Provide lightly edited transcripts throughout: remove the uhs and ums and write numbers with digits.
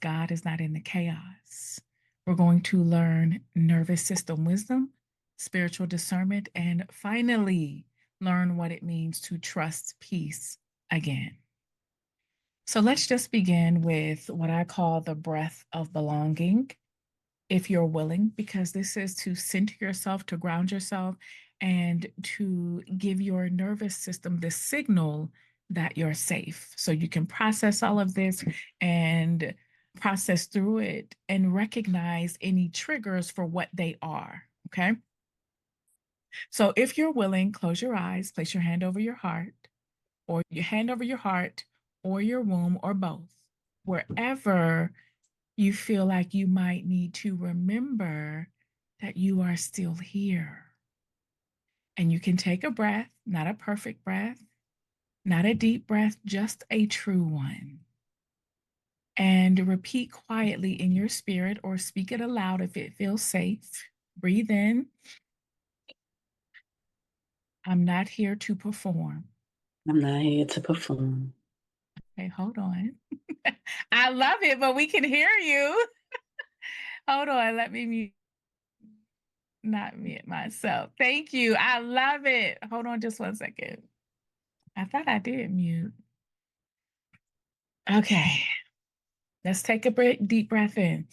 God is not in the chaos. We're going to learn nervous system wisdom, spiritual discernment, and finally learn what it means to trust peace again. So let's just begin with what I call the breath of belonging, if you're willing, because this is to center yourself, to ground yourself, and to give your nervous system the signal that you're safe. So you can process all of this and process through it and recognize any triggers for what they are. Okay. So if you're willing, close your eyes, place your hand over your heart, or your hand over your heart, or your womb, or both, wherever you feel like you might need to remember that you are still here. And you can take a breath, not a perfect breath, not a deep breath, just a true one. And repeat quietly in your spirit or speak it aloud if it feels safe. Breathe in. I'm not here to perform. I'm not here to perform. Okay, hold on. I love it, but we can hear you. Hold on, let me mute. Not mute myself. Thank you. I love it. Hold on just 1 second. I thought I did mute. Okay. Let's take a deep breath in.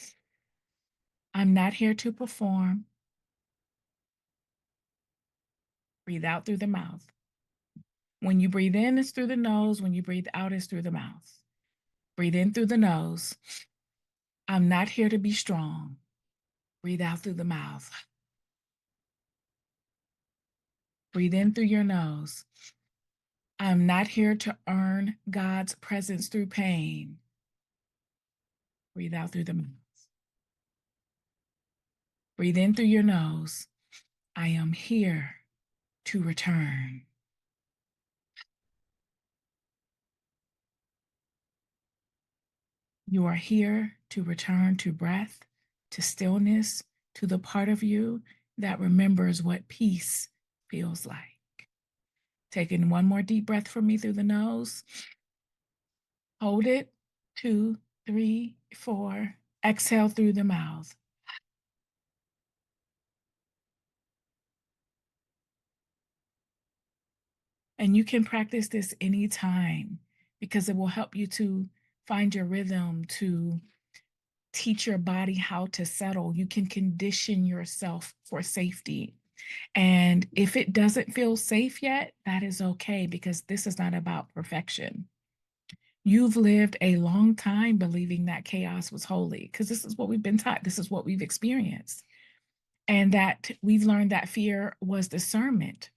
I'm not here to perform. Breathe out through the mouth. When you breathe in, it's through the nose. When you breathe out, it's through the mouth. Breathe in through the nose. I'm not here to be strong. Breathe out through the mouth. Breathe in through your nose. I'm not here to earn God's presence through pain. Breathe out through the mouth. Breathe in through your nose. I am here to return. You are here to return to breath, to stillness, to the part of you that remembers what peace feels like. Taking one more deep breath for me through the nose. Hold it. 2, 3, 4. Exhale through the mouth. And you can practice this anytime because it will help you to find your rhythm, to teach your body how to settle. You can condition yourself for safety. And if it doesn't feel safe yet, that is okay because this is not about perfection. You've lived a long time believing that chaos was holy because this is what we've been taught. This is what we've experienced. And that we've learned that fear was discernment,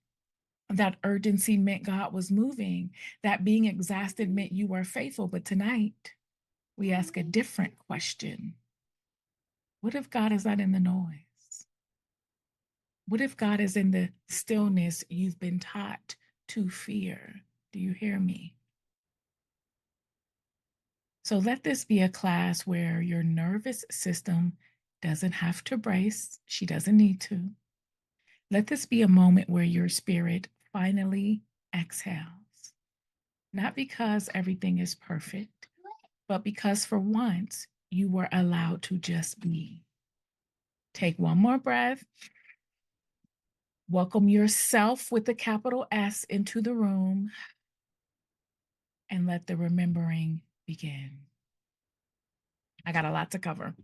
that urgency meant God was moving, that being exhausted meant you were faithful. But tonight, we ask a different question. What if God is not in the noise? What if God is in the stillness you've been taught to fear? Do you hear me? So let this be a class where your nervous system doesn't have to brace. She doesn't need to. Let this be a moment where your spirit finally exhales. Not because everything is perfect, but because for once you were allowed to just be. Take one more breath. Welcome yourself with the capital S into the room and let the remembering begin. I got a lot to cover.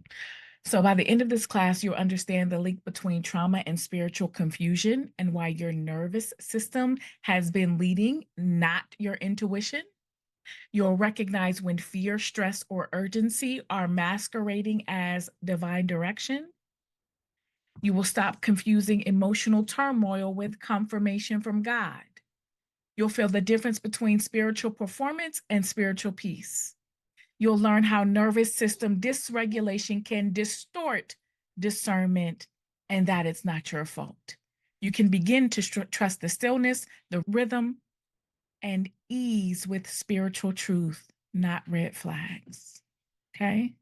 So by the end of this class, you'll understand the link between trauma and spiritual confusion and why your nervous system has been leading, not your intuition. You'll recognize when fear, stress, or urgency are masquerading as divine direction. You will stop confusing emotional turmoil with confirmation from God. You'll feel the difference between spiritual performance and spiritual peace. You'll learn how nervous system dysregulation can distort discernment and that it's not your fault. You can begin to trust the stillness, the rhythm, and ease with spiritual truth, not red flags. Okay?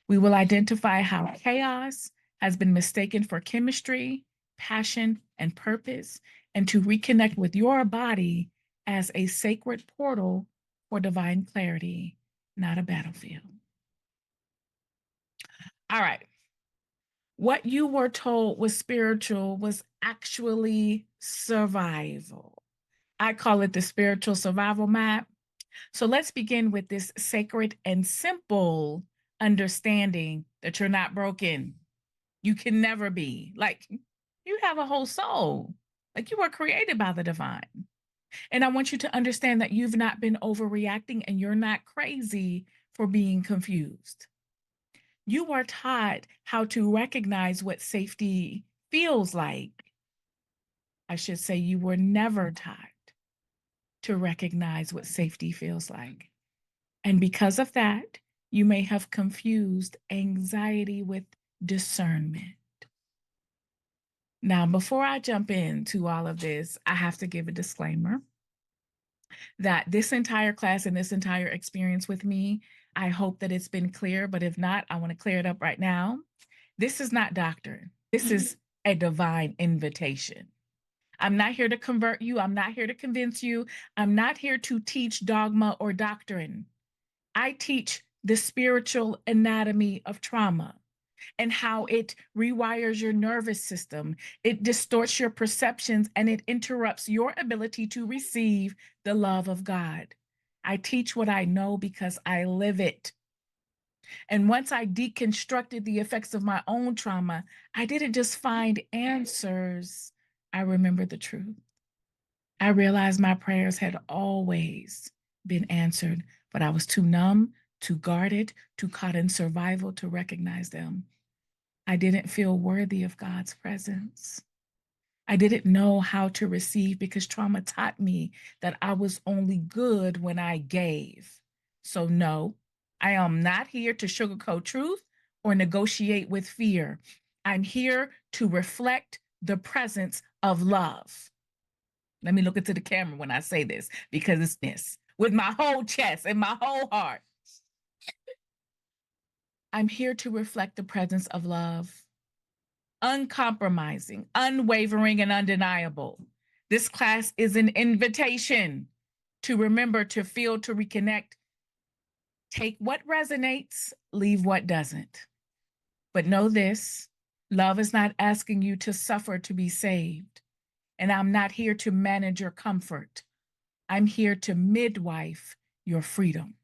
We will identify how chaos has been mistaken for chemistry, passion, and purpose, and to reconnect with your body as a sacred portal for divine clarity, not a battlefield. All right. What you were told was spiritual was actually survival. I call it the spiritual survival map. So let's begin with this sacred and simple understanding that you're not broken. You can never be. Like, you have a whole soul. Like, you were created by the divine. And I want you to understand that you've not been overreacting and you're not crazy for being confused. You are taught how to recognize what safety feels like. I should say, you were never taught to recognize what safety feels like. And because of that, you may have confused anxiety with discernment. Now, before I jump into all of this, I have to give a disclaimer that this entire class and this entire experience with me, I hope that it's been clear, but if not, I want to clear it up right now. This is not doctrine. This is a divine invitation. I'm not here to convert you. I'm not here to convince you. I'm not here to teach dogma or doctrine. I teach the spiritual anatomy of trauma and how it rewires your nervous system. It distorts your perceptions and it interrupts your ability to receive the love of God. I teach what I know because I live it. And once I deconstructed the effects of my own trauma, I didn't just find answers, I remembered the truth. I realized my prayers had always been answered, but I was too numb, too guarded, too caught in survival to recognize them. I didn't feel worthy of God's presence. I didn't know how to receive because trauma taught me that I was only good when I gave. So, no, I am not here to sugarcoat truth or negotiate with fear. I'm here to reflect the presence of love. Let me look into the camera when I say this because it's this with my whole chest and my whole heart. I'm here to reflect the presence of love, uncompromising, unwavering, and undeniable. This class is an invitation to remember, to feel, to reconnect. Take what resonates, leave what doesn't. But know this, love is not asking you to suffer to be saved. And I'm not here to manage your comfort. I'm here to midwife your freedom.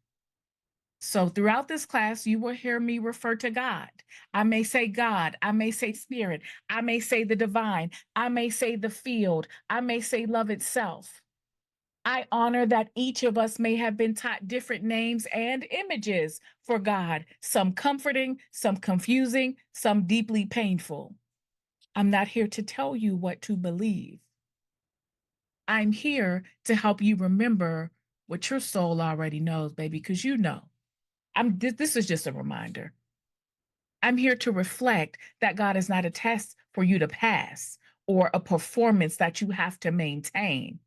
So throughout this class, you will hear me refer to God. I may say God, I may say spirit, I may say the divine, I may say the field, I may say love itself. I honor that each of us may have been taught different names and images for God, some comforting, some confusing, some deeply painful. I'm not here to tell you what to believe. I'm here to help you remember what your soul already knows, baby, because you know. This is just a reminder. I'm here to reflect that God is not a test for you to pass or a performance that you have to maintain.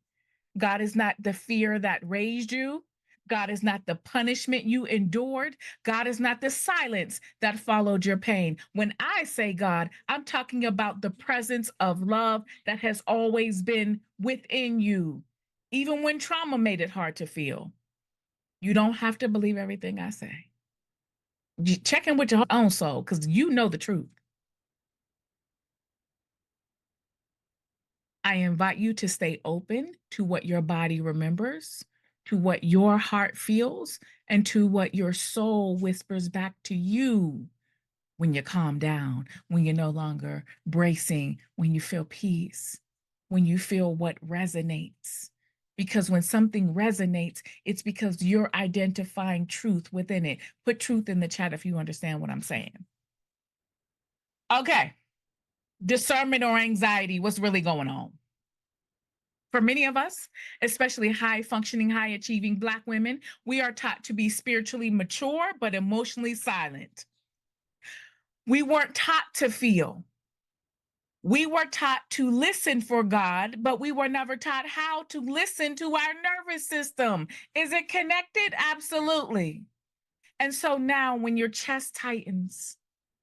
God is not the fear that raised you. God is not the punishment you endured. God is not the silence that followed your pain. When I say God, I'm talking about the presence of love that has always been within you, even when trauma made it hard to feel. You don't have to believe everything I say. Check in with your own soul because you know the truth. I invite you to stay open to what your body remembers, to what your heart feels, and to what your soul whispers back to you when you calm down, when you're no longer bracing, when you feel peace, when you feel what resonates. Because when something resonates, it's because you're identifying truth within it. Put truth in the chat if you understand what I'm saying. Okay, discernment or anxiety, what's really going on? For many of us, especially high functioning, high achieving Black women, we are taught to be spiritually mature but emotionally silent. We weren't taught to feel. We were taught to listen for God, but we were never taught how to listen to our nervous system. Is it connected? Absolutely. And so now, when your chest tightens,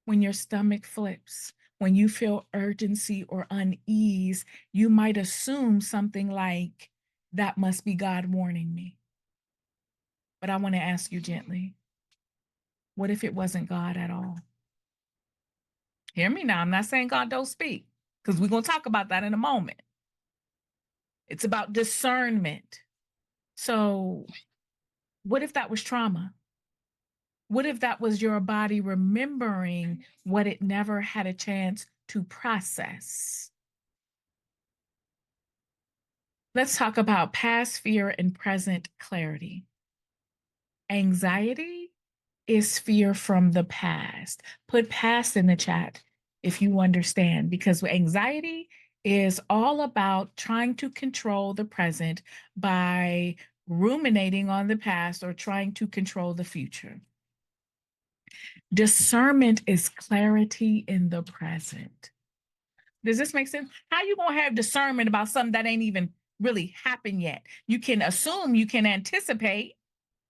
when your stomach flips, when you feel urgency or unease, you might assume something like, that must be God warning me. But I want to ask you gently, what if it wasn't God at all? Hear me now. I'm not saying God don't speak, because we're going to talk about that in a moment. It's about discernment. So, what if that was trauma? What if that was your body remembering what it never had a chance to process? Let's talk about past fear and present clarity. Anxiety is fear from the past. Put past in the chat if you understand, because anxiety is all about trying to control the present by ruminating on the past or trying to control the future. Discernment is clarity in the present. Does this make sense? How you gonna have discernment about something that ain't even really happened yet? You can assume, you can anticipate,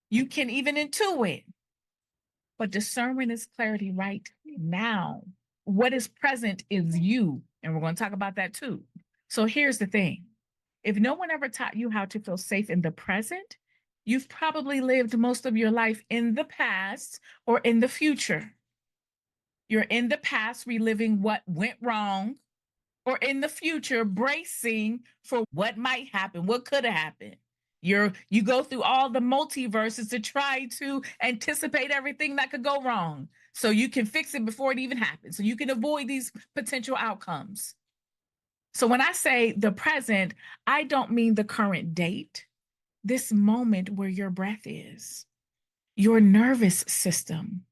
you can even intuit, but discernment is clarity right now. What is present is you, and we're going to talk about that too. So here's the thing: if no one ever taught you how to feel safe in the present, you've probably lived most of your life in the past or in the future. You're in the past reliving what went wrong, or in the future bracing for what might happen, what could have happened. You go through all the multiverses to try to anticipate everything that could go wrong so you can fix it before it even happens, so you can avoid these potential outcomes. So when I say the present, I don't mean the current date, this moment where your breath is. Your nervous system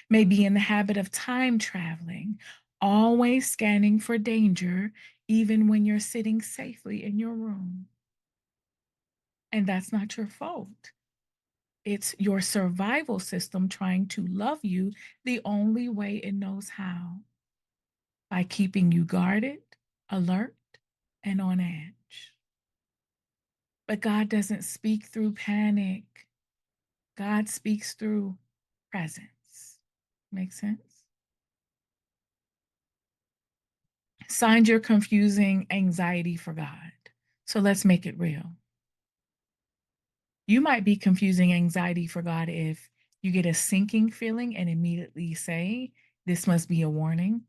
may be in the habit of time traveling, always scanning for danger, even when you're sitting safely in your room. And that's not your fault. It's your survival system trying to love you the only way it knows how, by keeping you guarded, alert, and on edge. But God doesn't speak through panic. God speaks through presence. Make sense? Signs you're confusing anxiety for God. So let's make it real. You might be confusing anxiety for God if you get a sinking feeling and immediately say, "This must be a warning.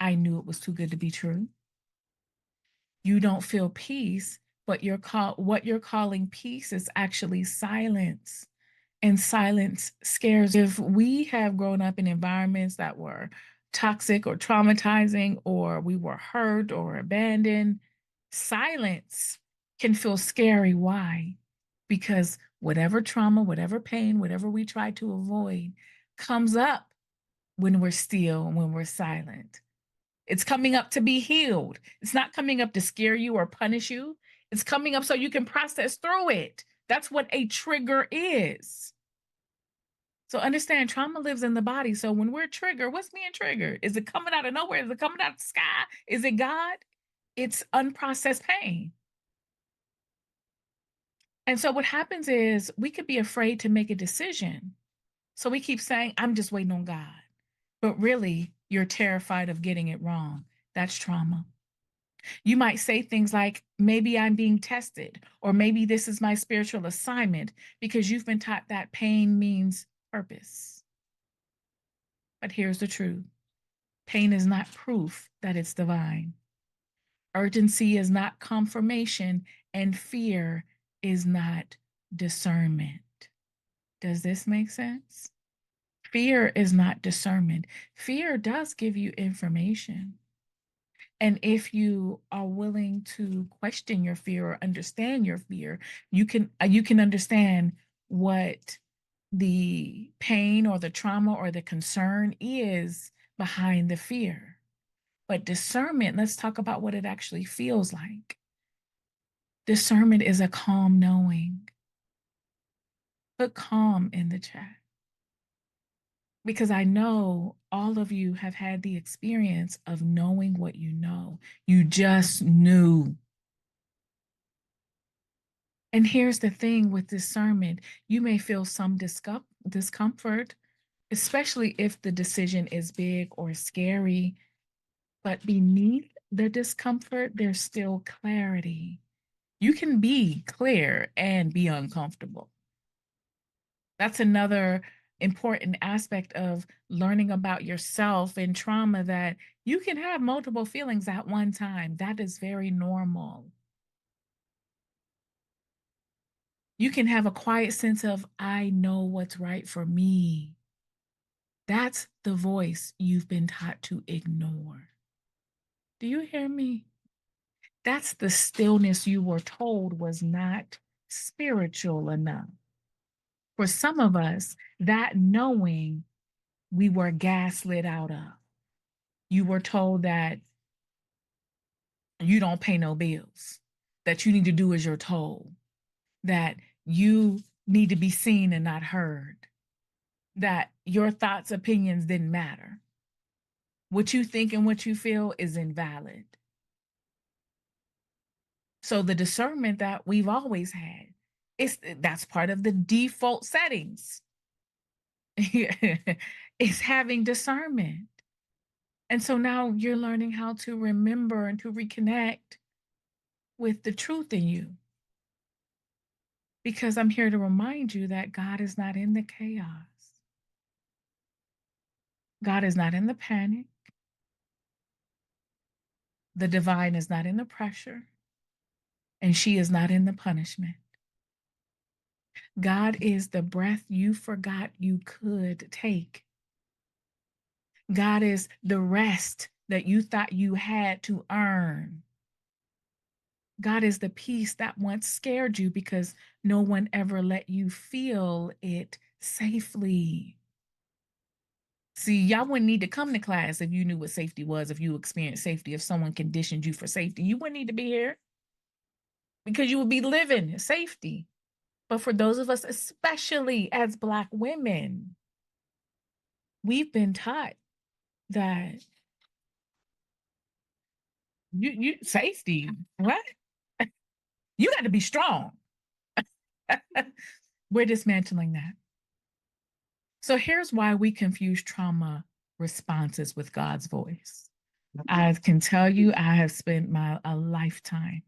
I knew it was too good to be true." You don't feel peace, but what you're calling peace is actually silence. And silence scares. If we have grown up in environments that were toxic or traumatizing, or we were hurt or abandoned, silence can feel scary. Why? Because whatever trauma, whatever pain, whatever we try to avoid comes up when we're still and when we're silent. It's coming up to be healed. It's not coming up to scare you or punish you. It's coming up so you can process through it. That's what a trigger is. So understand, trauma lives in the body. So when we're triggered, what's being triggered? Is it coming out of nowhere? Is it coming out of the sky? Is it God? It's unprocessed pain. And so what happens is we could be afraid to make a decision. So we keep saying, "I'm just waiting on God." But really, you're terrified of getting it wrong. That's trauma. You might say things like, "Maybe I'm being tested," or "Maybe this is my spiritual assignment," because you've been taught that pain means purpose. But here's the truth: pain is not proof that it's divine. Urgency is not confirmation, and fear is not discernment. Does this make sense? Fear is not discernment. Fear does give you information. And if you are willing to question your fear or understand your fear, you can understand what the pain or the trauma or the concern is behind the fear. But discernment, let's talk about what it actually feels like. Discernment is a calm knowing. Put calm in the chat, because I know all of you have had the experience of knowing what you know. You just knew. And here's the thing with discernment: you may feel some discomfort, especially if the decision is big or scary, but beneath the discomfort, there's still clarity. You can be clear and be uncomfortable. That's another important aspect of learning about yourself and trauma, that you can have multiple feelings at one time. That is very normal. You can have a quiet sense of, I know what's right for me. That's the voice you've been taught to ignore. Do you hear me? That's the stillness you were told was not spiritual enough. For some of us, that knowing we were gaslit out of. You were told that you don't pay no bills, that you need to do as you're told, that you need to be seen and not heard, that your thoughts, opinions didn't matter. What you think and what you feel is invalid. So the discernment that we've always had, that's part of the default settings. Is having discernment. And so now you're learning how to remember and to reconnect with the truth in you. Because I'm here to remind you that God is not in the chaos. God is not in the panic. The divine is not in the pressure. And she is not in the punishment. God is the breath you forgot you could take. God is the rest that you thought you had to earn. God is the peace that once scared you because no one ever let you feel it safely. See, y'all wouldn't need to come to class if you knew what safety was, if you experienced safety, if someone conditioned you for safety. You wouldn't need to be here because you would be living safety. But for those of us, especially as Black women, we've been taught that you safety, what? You got to be strong. We're dismantling that. So here's why we confuse trauma responses with God's voice. I can tell you, I have spent a lifetime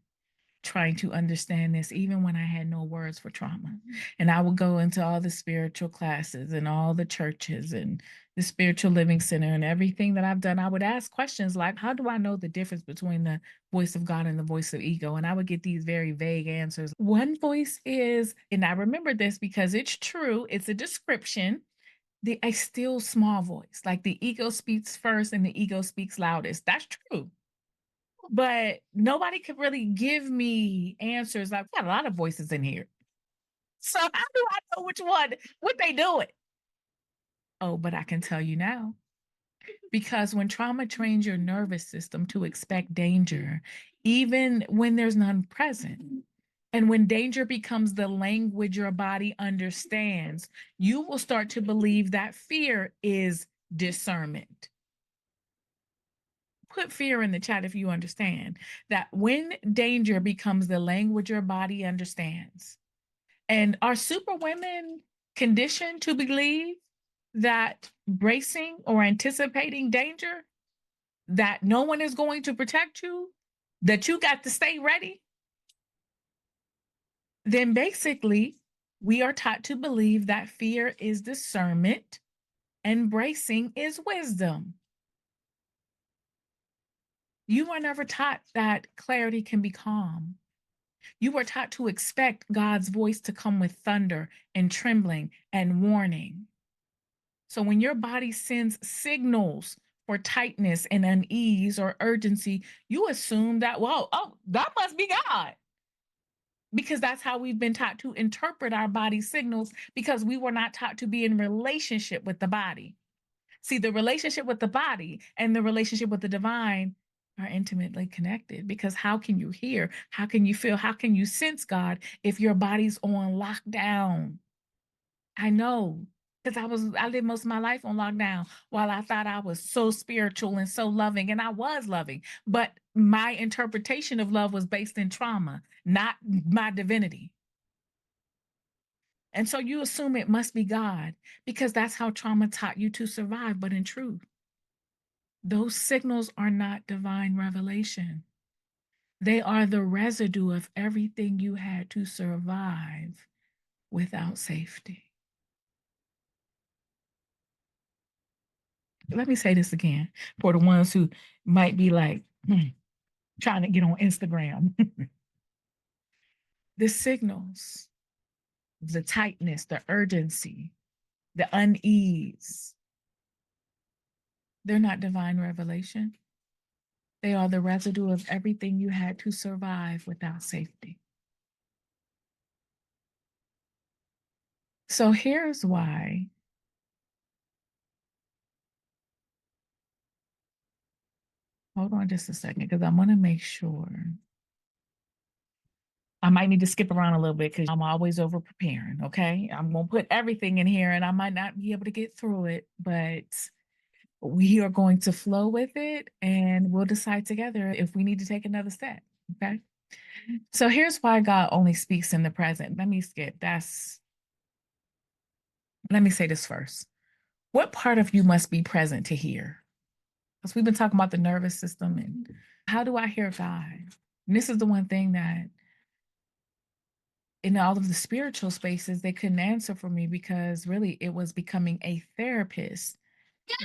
trying to understand this, even when I had no words for trauma. And I would go into all the spiritual classes and all the churches and the spiritual living center and everything that I've done. I would ask questions like, how do I know the difference between the voice of God and the voice of ego? And I would get these very vague answers. One voice is, and I remember this because it's true, it's a description, a still small voice. Like the ego speaks first and the ego speaks loudest. That's true. But nobody could really give me answers. I've got a lot of voices in here. So how do I know which one, what they doing? Oh, but I can tell you now. Because when trauma trains your nervous system to expect danger, even when there's none present, and when danger becomes the language your body understands, you will start to believe that fear is discernment. Put fear in the chat if you understand that when danger becomes the language your body understands. And are super women conditioned to believe that bracing or anticipating danger, that no one is going to protect you, that you got to stay ready? Then basically, we are taught to believe that fear is discernment and bracing is wisdom. You were never taught that clarity can be calm. You were taught to expect God's voice to come with thunder and trembling and warning. So when your body sends signals for tightness and unease or urgency, you assume that, well, oh, that must be God. Because that's how we've been taught to interpret our body signals, because we were not taught to be in relationship with the body. See, the relationship with the body and the relationship with the divine are intimately connected, because how can you hear? How can you feel? How can you sense God if your body's on lockdown? I know, because I lived most of my life on lockdown while I thought I was so spiritual and so loving, and I was loving, but my interpretation of love was based in trauma, not my divinity. And so you assume it must be God because that's how trauma taught you to survive. But in truth, those signals are not divine revelation. They are the residue of everything you had to survive without safety. Let me say this again for the ones who might be like trying to get on Instagram. The signals, the tightness, the urgency, the unease, they're not divine revelation. They are the residue of everything you had to survive without safety. So here's why. Hold on just a second, because I want to make sure. I might need to skip around a little bit because I'm always over preparing. Okay. I'm going to put everything in here and I might not be able to get through it, but we are going to flow with it and we'll decide together if we need to take another step. Okay. So here's why God only speaks in the present. Let me say this first. What part of you must be present to hear? Because we've been talking about the nervous system and how do I hear God? And this is the one thing that in all of the spiritual spaces, they couldn't answer for me because really it was becoming a therapist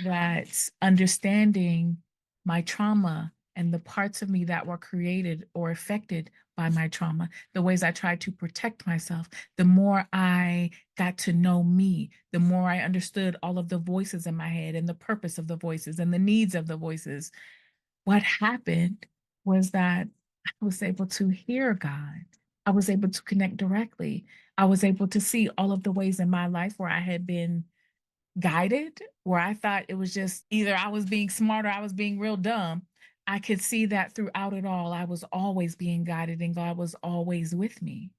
that's understanding my trauma and the parts of me that were created or affected by my trauma, the ways I tried to protect myself. The more I got to know me, the more I understood all of the voices in my head and the purpose of the voices and the needs of the voices. What happened was that I was able to hear God. I was able to connect directly. I was able to see all of the ways in my life where I had been guided, where I thought it was just either I was being smart or I was being real dumb. I could see that throughout it all, I was always being guided and God was always with me.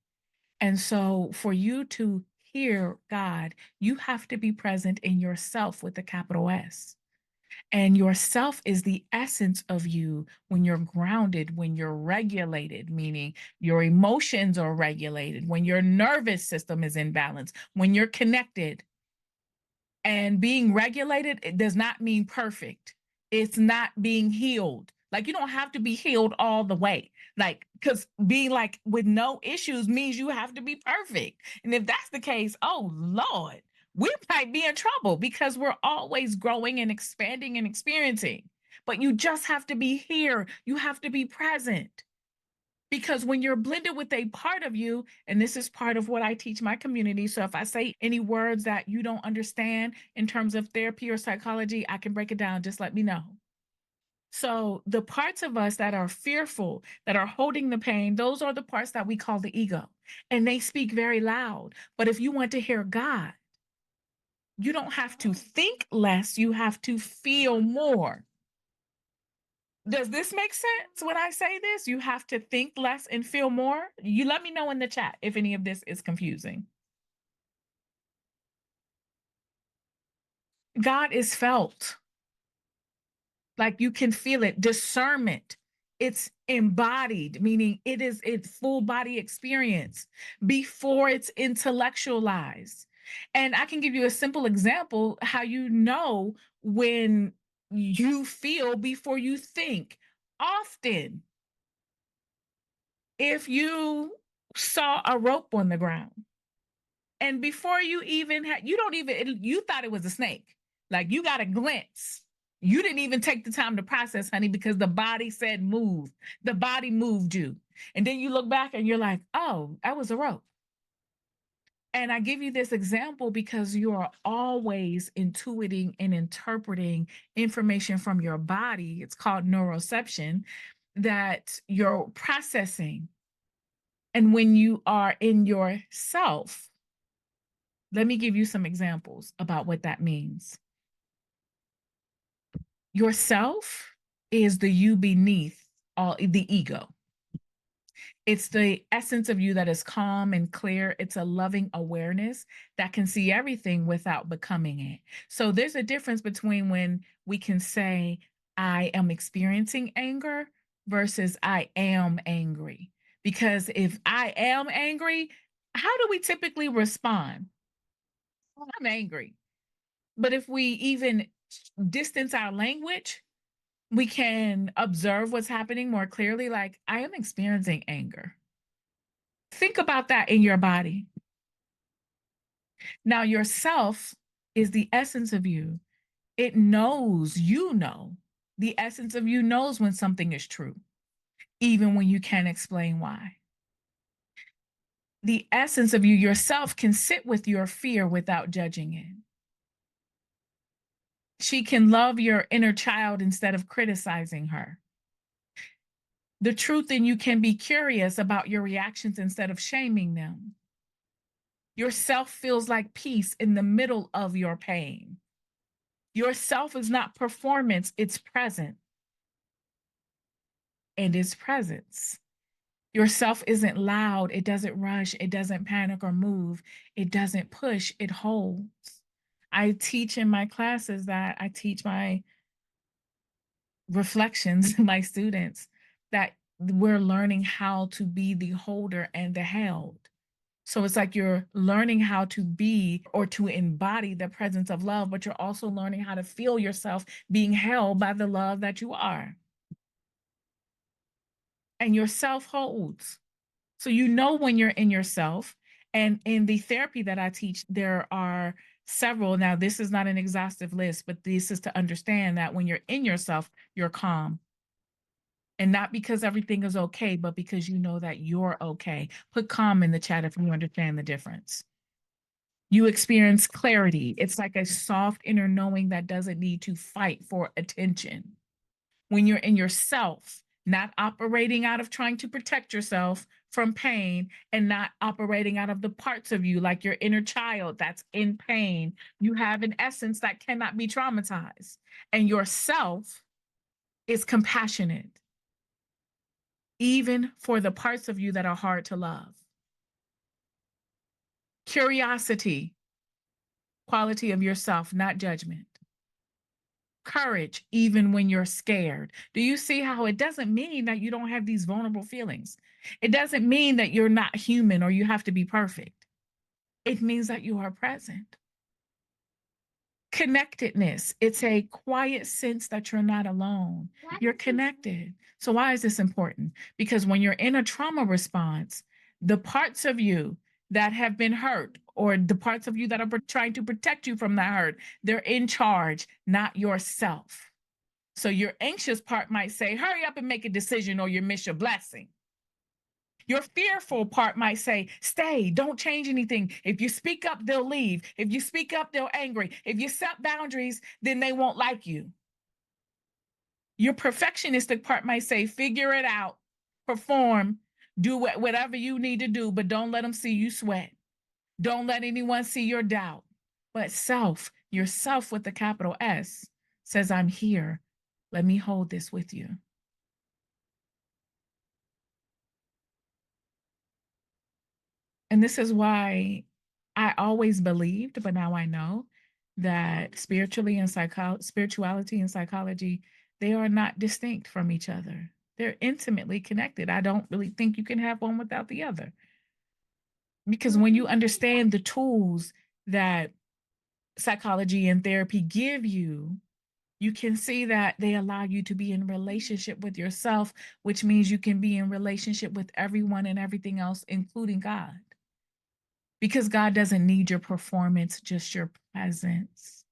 And so for you to hear God, you have to be present in yourself with a capital S. And yourself is the essence of you when you're grounded, when you're regulated, meaning your emotions are regulated, when your nervous system is in balance, when you're connected. And being regulated, it does not mean perfect. It's not being healed. Like you don't have to be healed all the way. Like, because being like with no issues means you have to be perfect. And if that's the case, oh Lord, we might be in trouble because we're always growing and expanding and experiencing. But you just have to be here. You have to be present. Because when you're blended with a part of you, and this is part of what I teach my community. So if I say any words that you don't understand in terms of therapy or psychology, I can break it down. Just let me know. So the parts of us that are fearful, that are holding the pain, those are the parts that we call the ego. And they speak very loud. But if you want to hear God, you don't have to think less, you have to feel more. Does this make sense when I say this? You have to think less and feel more. You let me know in the chat if any of this is confusing. God is felt. Like you can feel it. Discernment. It's embodied, meaning it's full body experience before it's intellectualized. And I can give you a simple example how you know when you feel before you think. Often if you saw a rope on the ground and before you even had, you don't even, you thought it was a snake. Like you got a glimpse. You didn't even take the time to process, honey, because the body said move. The body moved you. And then you look back and you're like, oh, that was a rope. And I give you this example because you are always intuiting and interpreting information from your body. It's called neuroception that you're processing. And when you are in yourself, let me give you some examples about what that means. Yourself is the you beneath all the ego. It's the essence of you that is calm and clear. It's a loving awareness that can see everything without becoming it. So there's a difference between when we can say, I am experiencing anger versus I am angry. Because if I am angry, how do we typically respond? I'm angry. But if we even distance our language, we can observe what's happening more clearly. Like, I am experiencing anger. Think about that in your body. Now, yourself is the essence of you It knows, you know, the essence of you knows when something is true, even when you can't explain why. The essence of you yourself can sit with your fear without judging it. She can love your inner child instead of criticizing her. The truth in you can be curious about your reactions instead of shaming them. Yourself feels like peace in the middle of your pain. Yourself is not performance, it's present. And its presence. Yourself isn't loud, it doesn't rush, it doesn't panic or move, it doesn't push, it holds. I teach in my classes that I teach my reflections, my students, that we're learning how to be the holder and the held. So it's like you're learning how to be or to embody the presence of love, but you're also learning how to feel yourself being held by the love that you are. And yourself holds. So you know when you're in yourself. And in the therapy that I teach, there are several. Now, this is not an exhaustive list, but this is to understand that when you're in yourself, you're calm. And not because everything is okay, but because you know that you're okay. Put calm in the chat if you understand the difference. You experience clarity. It's like a soft inner knowing that doesn't need to fight for attention. When you're in yourself, not operating out of trying to protect yourself from pain and not operating out of the parts of you like your inner child that's in pain. You have an essence that cannot be traumatized. And yourself is compassionate, even for the parts of you that are hard to love. Curiosity, quality of yourself, not judgment. Courage, even when you're scared. Do you see how it doesn't mean that you don't have these vulnerable feelings? It doesn't mean that you're not human or you have to be perfect. It means that you are present. Connectedness, it's a quiet sense that you're not alone. You're connected. So, why is this important? Because when you're in a trauma response, the parts of you that have been hurt or the parts of you that are trying to protect you from that hurt, they're in charge, not yourself. So your anxious part might say, hurry up and make a decision or you miss your blessing. Your fearful part might say, stay, don't change anything. If you speak up, they'll leave. If you speak up, they're angry. If you set boundaries, then they won't like you. Your perfectionistic part might say, figure it out, perform, do whatever you need to do, but don't let them see you sweat. Don't let anyone see your doubt. But self, yourself with the capital S, says, I'm here. Let me hold this with you. And this is why I always believed, but now I know that spirituality and psychology, they are not distinct from each other. They're intimately connected. I don't really think you can have one without the other. Because when you understand the tools that psychology and therapy give you, you can see that they allow you to be in relationship with yourself, which means you can be in relationship with everyone and everything else, including God. Because God doesn't need your performance, just your presence.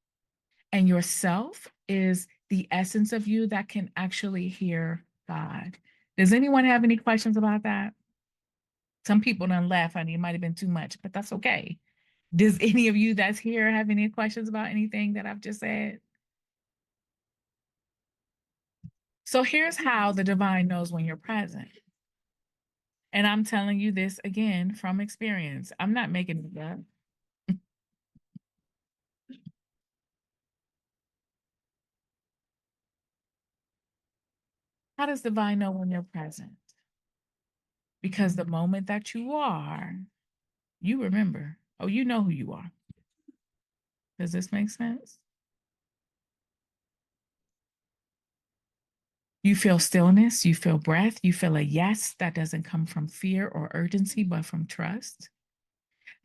And yourself is the essence of you that can actually hear God. Does anyone have any questions about that? Some people done laugh, honey. It might have been too much, but that's okay. Does any of you that's here have any questions about anything that I've just said? So here's how the divine knows when you're present. And I'm telling you this again from experience. I'm not making it up. How does divine know when you're present? Because the moment that you are, you remember. Oh, you know who you are. Does this make sense? You feel stillness, you feel breath, you feel a yes that doesn't come from fear or urgency, but from trust.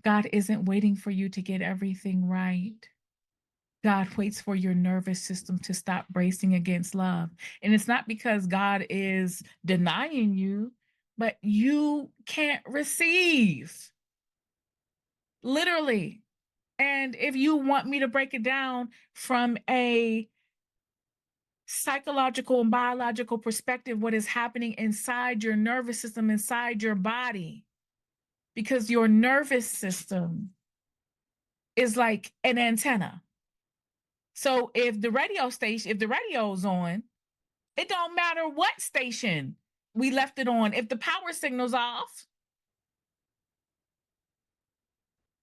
God isn't waiting for you to get everything right. God waits for your nervous system to stop bracing against love. And it's not because God is denying you, but you can't receive. Literally. And if you want me to break it down from a psychological and biological perspective, what is happening inside your nervous system, inside your body, because your nervous system is like an antenna. So if the radio's on, it don't matter what station we left it on. If the power signal's off,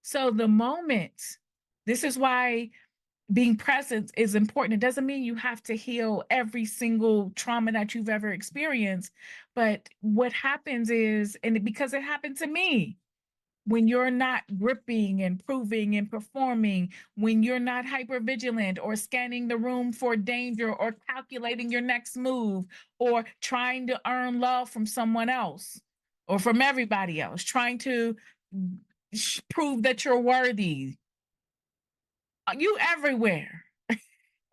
so the moment, this is why being present is important. It doesn't mean you have to heal every single trauma that you've ever experienced. But what happens is, and because it happened to me, when you're not gripping and proving and performing, when you're not hyper vigilant or scanning the room for danger or calculating your next move or trying to earn love from someone else or from everybody else, trying to prove that you're worthy, you everywhere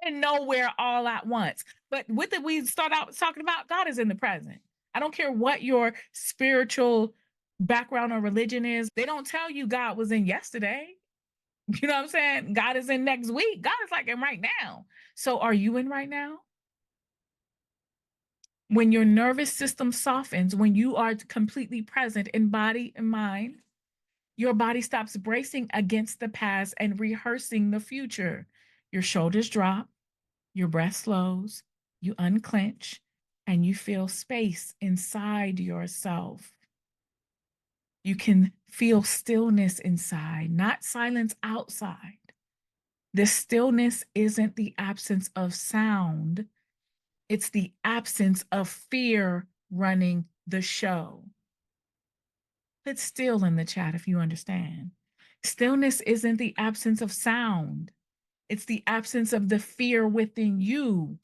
and nowhere all at once. But with it, we start out talking about God is in the present. I don't care what your spiritual background or religion is. They don't tell you God was in yesterday. You know what I'm saying? God is in next week. God is like in right now. So are you in right now? When your nervous system softens, when you are completely present in body and mind, your body stops bracing against the past and rehearsing the future. Your shoulders drop, your breath slows, you unclench, and you feel space inside yourself. You can feel stillness inside, not silence outside. This stillness isn't the absence of sound, it's the absence of fear running the show. Put still in the chat if you understand. Stillness isn't the absence of sound, it's the absence of the fear within you,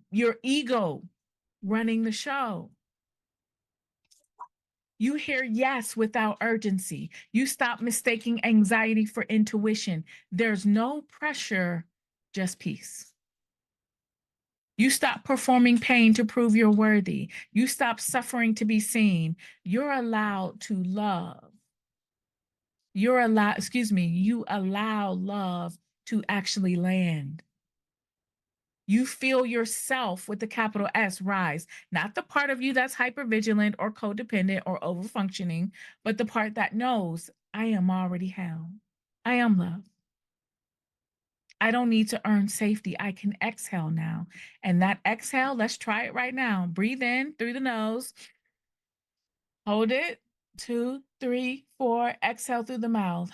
your ego running the show. You hear yes without urgency. You stop mistaking anxiety for intuition. There's no pressure, just peace. You stop performing pain to prove you're worthy. You stop suffering to be seen. You're allowed to love. You allow love to actually land. You feel yourself with the capital S rise, not the part of you that's hypervigilant or codependent or overfunctioning, but the part that knows I am already held. I am love. I don't need to earn safety. I can exhale now. And that exhale, let's try it right now. Breathe in through the nose. Hold it. 2, 3, 4. Exhale through the mouth.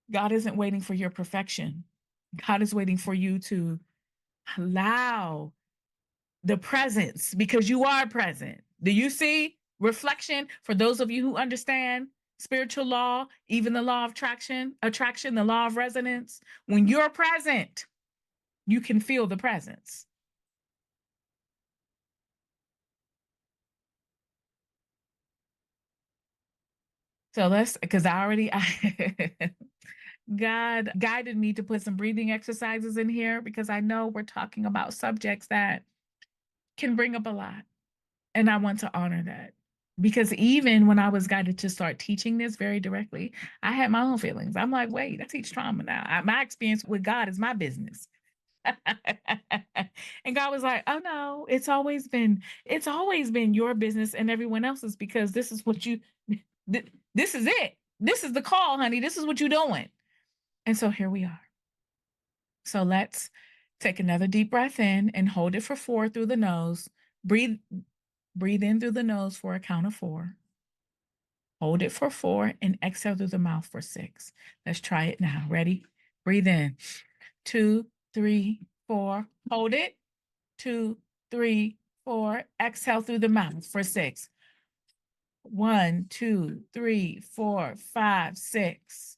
God isn't waiting for your perfection. God is waiting for you to allow the presence because you are present. Do you see reflection? For those of you who understand spiritual law, even the law of attraction, the law of resonance, when you're present, you can feel the presence. So because God guided me to put some breathing exercises in here because I know we're talking about subjects that can bring up a lot. And I want to honor that. Because even when I was guided to start teaching this very directly, I had my own feelings. I'm like, wait, I teach trauma now. My experience with God is my business. And God was like, oh no, it's always been your business and everyone else's because this is what this is it. This is the call, honey. This is what you're doing. And so here we are. So let's take another deep breath in and hold it for 4 through the nose. Breathe in through the nose for a count of 4. Hold it for 4 and exhale through the mouth for 6. Let's try it now. Ready? Breathe in. 2, 3, 4. Hold it. 2, 3, 4. Exhale through the mouth for 6. 1, 2, 3, 4, 5, 6.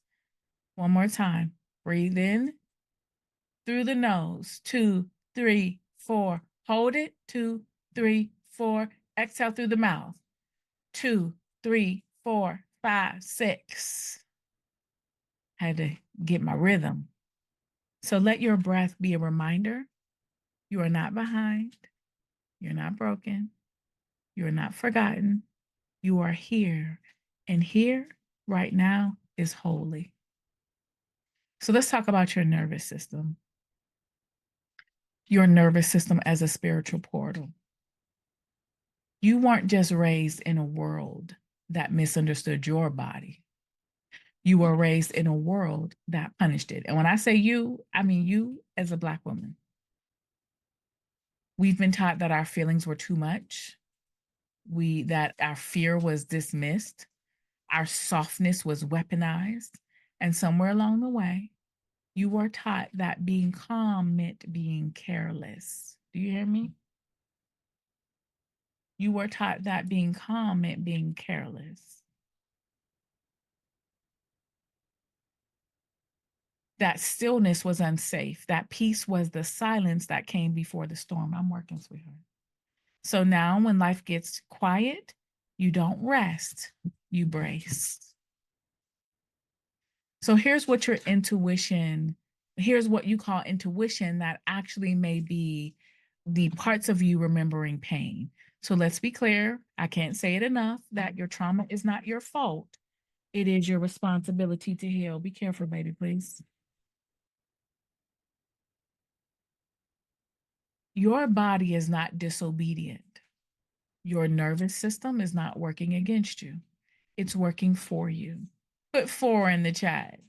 One more time. Breathe in through the nose. 2, 3, 4. Hold it. 2, 3, 4. Exhale through the mouth. 2, 3, 4, 5, 6. Had to get my rhythm. So let your breath be a reminder. You are not behind. You're not broken. You're not forgotten. You are here, and here right now is holy. So let's talk about your nervous system. Your nervous system as a spiritual portal. You weren't just raised in a world that misunderstood your body. You were raised in a world that punished it. And when I say you, I mean you as a Black woman. We've been taught that our feelings were too much, that our fear was dismissed, our softness was weaponized, and somewhere along the way, you were taught that being calm meant being careless. Do you hear me? You were taught that being calm meant being careless. That stillness was unsafe. That peace was the silence that came before the storm. I'm working, sweetheart. So now when life gets quiet, you don't rest, you brace. So here's what here's what you call intuition that actually may be the parts of you remembering pain. So let's be clear, I can't say it enough that your trauma is not your fault. It is your responsibility to heal. Be careful, baby, please. Your body is not disobedient. Your nervous system is not working against you. It's working for you. Put 4 in the chat.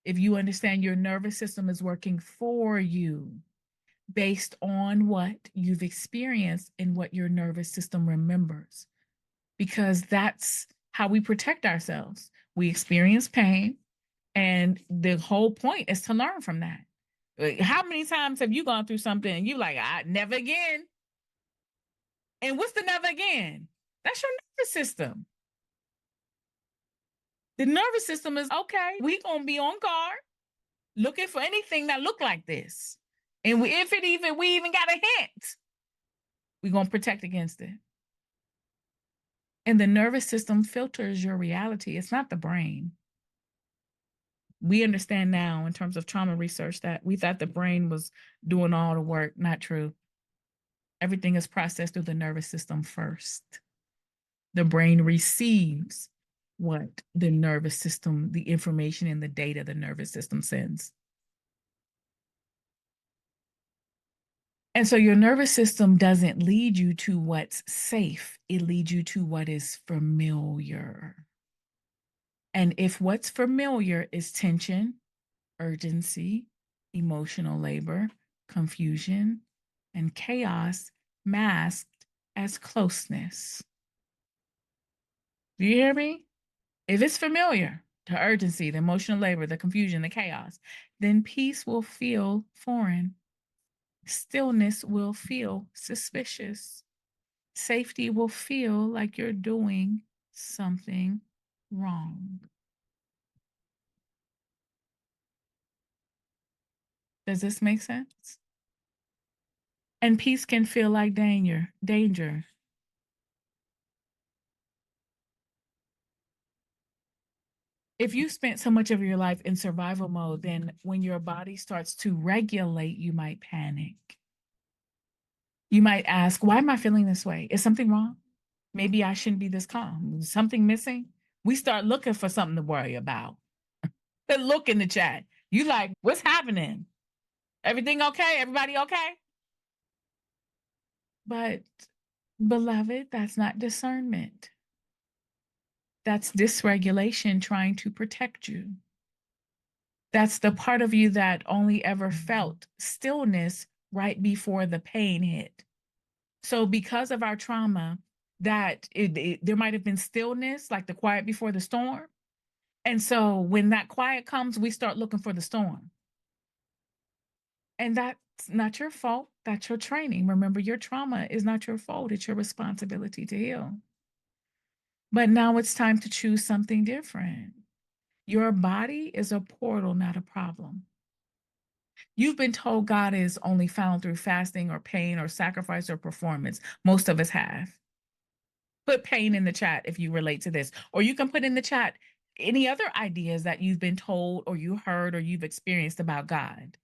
If you understand your nervous system is working for you based on what you've experienced and what your nervous system remembers, because that's how we protect ourselves. We experience pain, and the whole point is to learn from that. How many times have you gone through something and you like, I never again? And what's the never again? That's your nervous system. The nervous system is okay. We gonna be on guard, looking for anything that look like this, and if we even got a hint, we gonna protect against it. And the nervous system filters your reality. It's not the brain. We understand now in terms of trauma research that we thought the brain was doing all the work. Not true. Everything is processed through the nervous system first. The brain receives what the nervous system, the information and the data the nervous system sends. And so your nervous system doesn't lead you to what's safe, it leads you to what is familiar. And if what's familiar is tension, urgency, emotional labor, confusion, and chaos masked as closeness. Do you hear me? If it's familiar to urgency, the emotional labor, the confusion, the chaos, then peace will feel foreign. Stillness will feel suspicious. Safety will feel like you're doing something wrong. Does this make sense? And peace can feel like danger. If you spent so much of your life in survival mode, then when your body starts to regulate, you might panic. You might ask, why am I feeling this way? Is something wrong? Maybe I shouldn't be this calm. Is something missing? We start looking for something to worry about. Look in the chat. You like, what's happening? Everything okay? Everybody okay? But, beloved, that's not discernment. That's dysregulation trying to protect you. That's the part of you that only ever felt stillness right before the pain hit. So because of our trauma, there might have been stillness, like the quiet before the storm. And so when that quiet comes, we start looking for the storm. And that's not your fault. That's your training. Remember, your trauma is not your fault. It's your responsibility to heal. But now it's time to choose something different. Your body is a portal, not a problem. You've been told God is only found through fasting or pain or sacrifice or performance. Most of us have. Put pain in the chat if you relate to this, or you can put in the chat any other ideas that you've been told or you heard or you've experienced about God.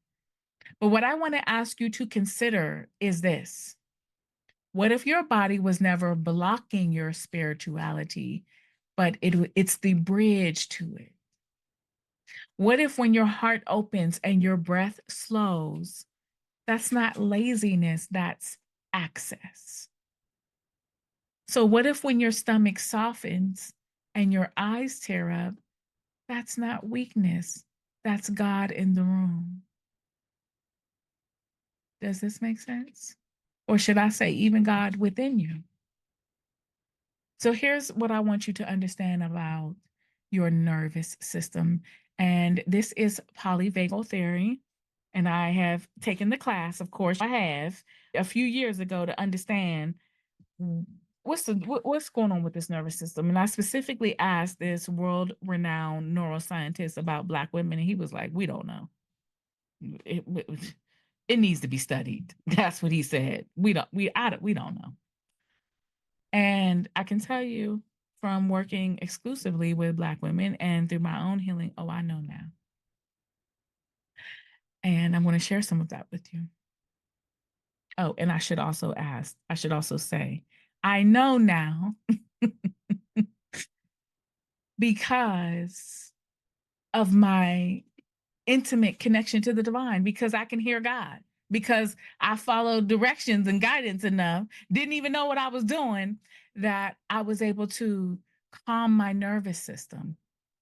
But what I want to ask you to consider is this: What if your body was never blocking your spirituality, but it's the bridge to it? What if when your heart opens and your breath slows, that's not laziness, that's access? So, what if when your stomach softens and your eyes tear up, that's not weakness, that's God in the room? Does this make sense? Or should I say, even God within you? So, here's what I want you to understand about your nervous system. And this is polyvagal theory. And I have taken the class, of course, I have a few years ago to understand what's going on with this nervous system. And I specifically asked this world-renowned neuroscientist about Black women, and he was like, "We don't know. It needs to be studied." That's what he said. We don't know. And I can tell you from working exclusively with Black women and through my own healing, oh, I know now. And I'm going to share some of that with you. Oh, and I should also say, I know now because of my intimate connection to the divine, because I can hear God, because I followed directions and guidance enough, didn't even know what I was doing, that I was able to calm my nervous system.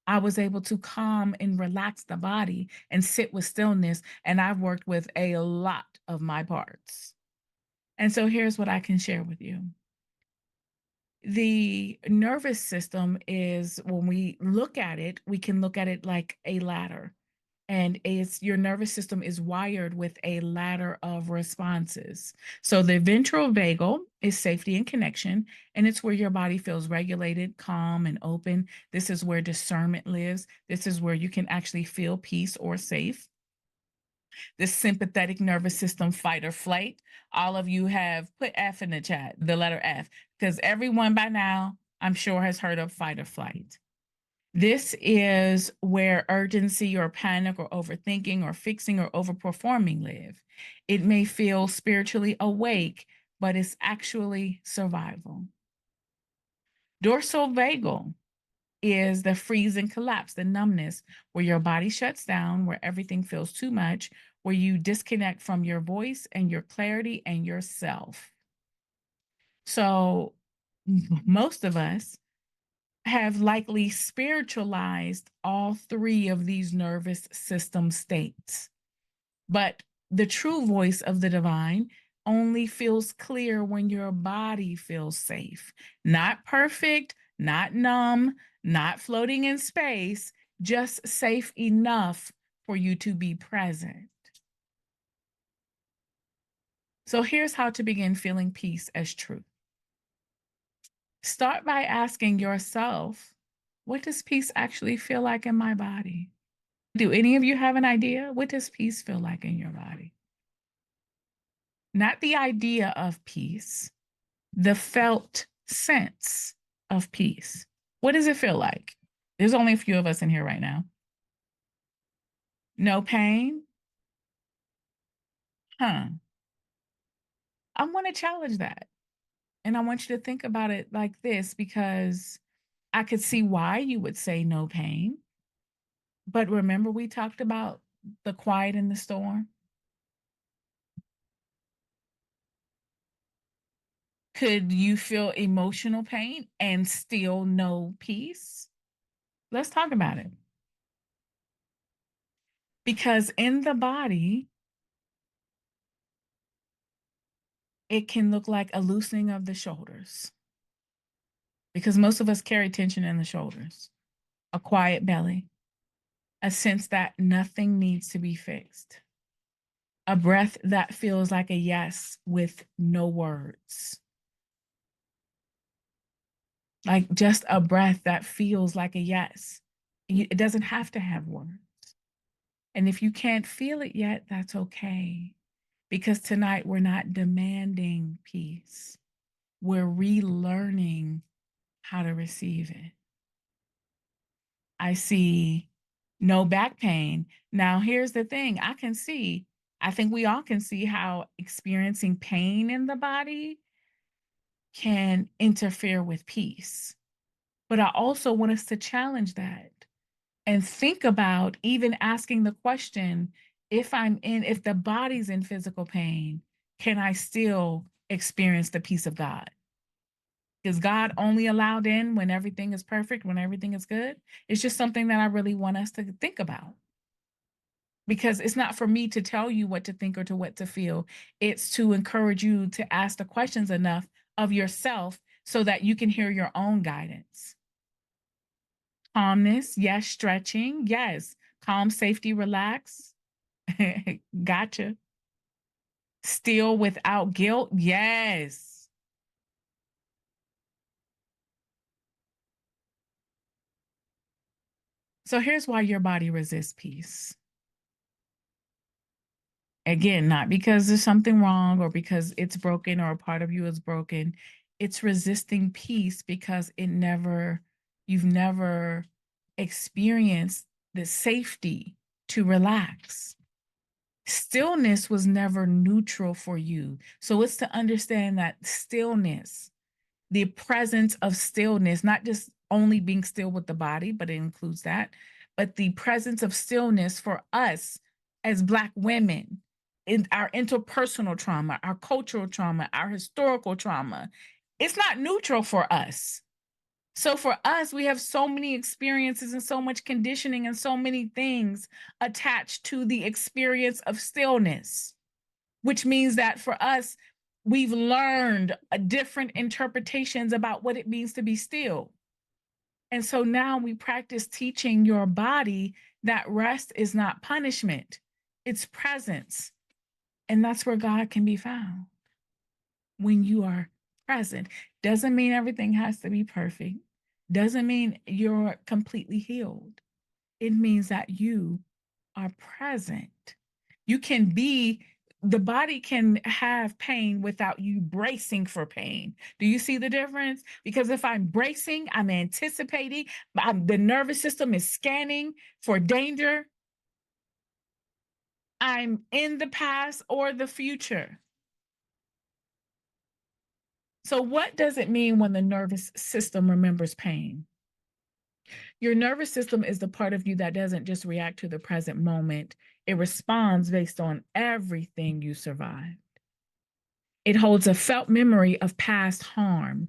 I was able to calm and relax the body and sit with stillness. And I've worked with a lot of my parts. And so here's what I can share with you. The nervous system is, when we look at it, we can look at it like a ladder. And your nervous system is wired with a ladder of responses. So the ventral vagal is safety and connection, and it's where your body feels regulated, calm, and open. This is where discernment lives. This is where you can actually feel peace or safe. The sympathetic nervous system, fight or flight. All of you have put F in the chat, the letter F, because everyone by now, I'm sure, has heard of fight or flight. This is where urgency or panic or overthinking or fixing or overperforming live. It may feel spiritually awake, but it's actually survival. Dorsal vagal is the freeze and collapse, the numbness, where your body shuts down, where everything feels too much, where you disconnect from your voice and your clarity and yourself. So most of us have likely spiritualized all three of these nervous system states. But the true voice of the divine only feels clear when your body feels safe. Not perfect, not numb, not floating in space, just safe enough for you to be present. So here's how to begin feeling peace as truth. Start by asking yourself, what does peace actually feel like in my body? Do any of you have an idea? What does peace feel like in your body? Not the idea of peace, the felt sense of peace. What does it feel like? There's only a few of us in here right now. No pain? Huh. I want to challenge that. And I want you to think about it like this, because I could see why you would say no pain. But remember, we talked about the quiet in the storm? Could you feel emotional pain and still know peace? Let's talk about it. Because in the body, it can look like a loosening of the shoulders. Because most of us carry tension in the shoulders, a quiet belly, a sense that nothing needs to be fixed, a breath that feels like a yes with no words. Like just a breath that feels like a yes. It doesn't have to have words. And if you can't feel it yet, that's okay. Because tonight we're not demanding peace. We're relearning how to receive it. I see no back pain. Now, here's the thing. I think we all can see how experiencing pain in the body can interfere with peace. But I also want us to challenge that and think about even asking the question, if the body's in physical pain, can I still experience the peace of God? Is God only allowed in when everything is perfect, when everything is good? It's just something that I really want us to think about, because it's not for me to tell you what to think or to what to feel. It's to encourage you to ask the questions enough of yourself so that you can hear your own guidance. Calmness, yes. Stretching, yes. Calm, safety, relax. Gotcha. Still without guilt, yes. So here's why your body resists peace. Again, not because there's something wrong or because it's broken or a part of you is broken. It's resisting peace because you've never experienced the safety to relax. Stillness was never neutral for you. So it's to understand that stillness, the presence of stillness, not just only being still with the body, but it includes that, but the presence of stillness for us as Black women in our interpersonal trauma, our cultural trauma, our historical trauma, it's not neutral for us. So for us, we have so many experiences and so much conditioning and so many things attached to the experience of stillness, which means that for us, we've learned different interpretations about what it means to be still. And so now we practice teaching your body that rest is not punishment, it's presence. And that's where God can be found when you are present. Doesn't mean everything has to be perfect, doesn't mean you're completely healed. It means that you are present. You can be, the body can have pain without you bracing for pain. Do you see the difference? Because if I'm bracing, I'm anticipating, the nervous system is scanning for danger. I'm in the past or the future. So, what does it mean when the nervous system remembers pain? Your nervous system is the part of you that doesn't just react to the present moment, it responds based on everything you survived. It holds a felt memory of past harm.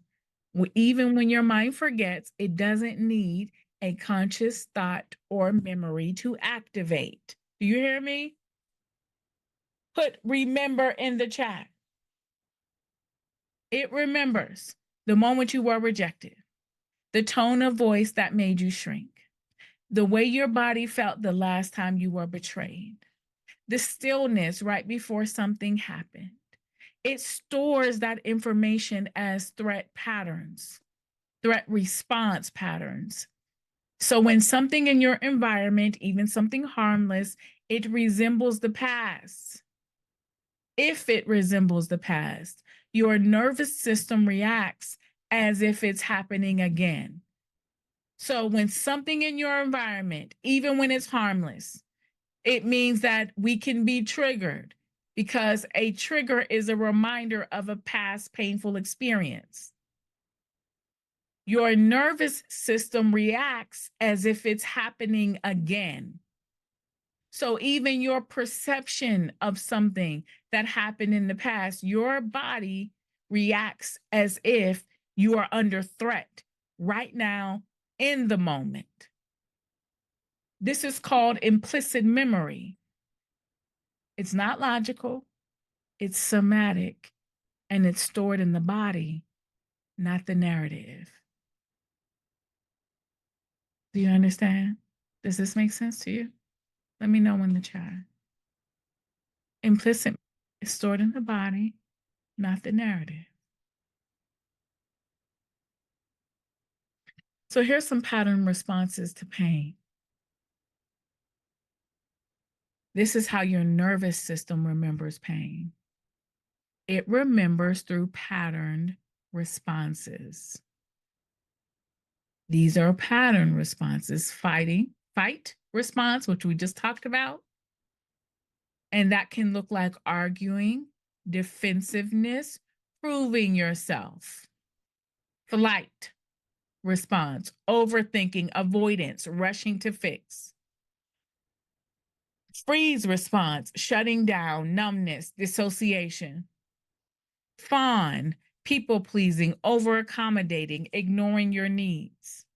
Even when your mind forgets, it doesn't need a conscious thought or memory to activate. Do you hear me? Put remember in the chat. It remembers the moment you were rejected, the tone of voice that made you shrink, the way your body felt the last time you were betrayed, the stillness right before something happened. It stores that information as threat patterns, threat response patterns. So when something in your environment, even something harmless, it resembles the past. If it resembles the past, your nervous system reacts as if it's happening again. So when something in your environment, even when it's harmless, it means that we can be triggered because a trigger is a reminder of a past painful experience. Your nervous system reacts as if it's happening again. So even your perception of something that happened in the past, your body reacts as if you are under threat right now in the moment. This is called implicit memory. It's not logical, it's somatic, and it's stored in the body, not the narrative. Do you understand? Does this make sense to you? Let me know in the chat. Implicit is stored in the body, not the narrative. So here's some pattern responses to pain. This is how your nervous system remembers pain. It remembers through patterned responses. These are pattern responses: fight response, which we just talked about. And that can look like arguing, defensiveness, proving yourself. Flight response, overthinking, avoidance, rushing to fix. Freeze response, shutting down, numbness, dissociation. Fawn, people pleasing, over accommodating, ignoring your needs.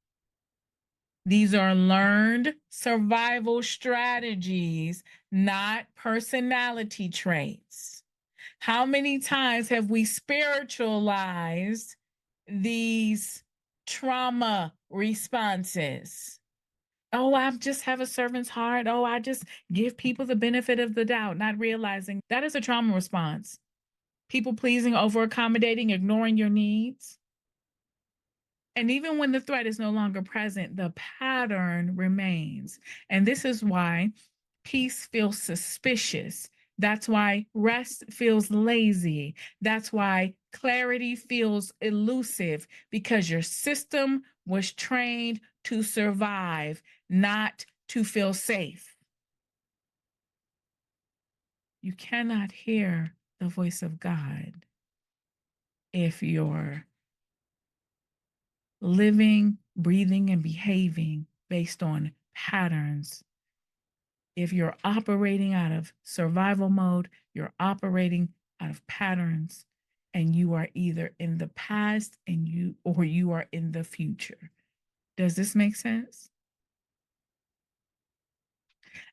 These are learned survival strategies, not personality traits. How many times have we spiritualized these trauma responses? Oh, I just have a servant's heart. Oh, I just give people the benefit of the doubt, not realizing that is a trauma response. People pleasing, over accommodating, ignoring your needs. And even when the threat is no longer present, the pattern remains. And this is why peace feels suspicious. That's why rest feels lazy. That's why clarity feels elusive, because your system was trained to survive, not to feel safe. You cannot hear the voice of God if you're living, breathing, and behaving based on patterns. If you're operating out of survival mode, you're operating out of patterns, and you are either in the past or you are in the future. Does this make sense?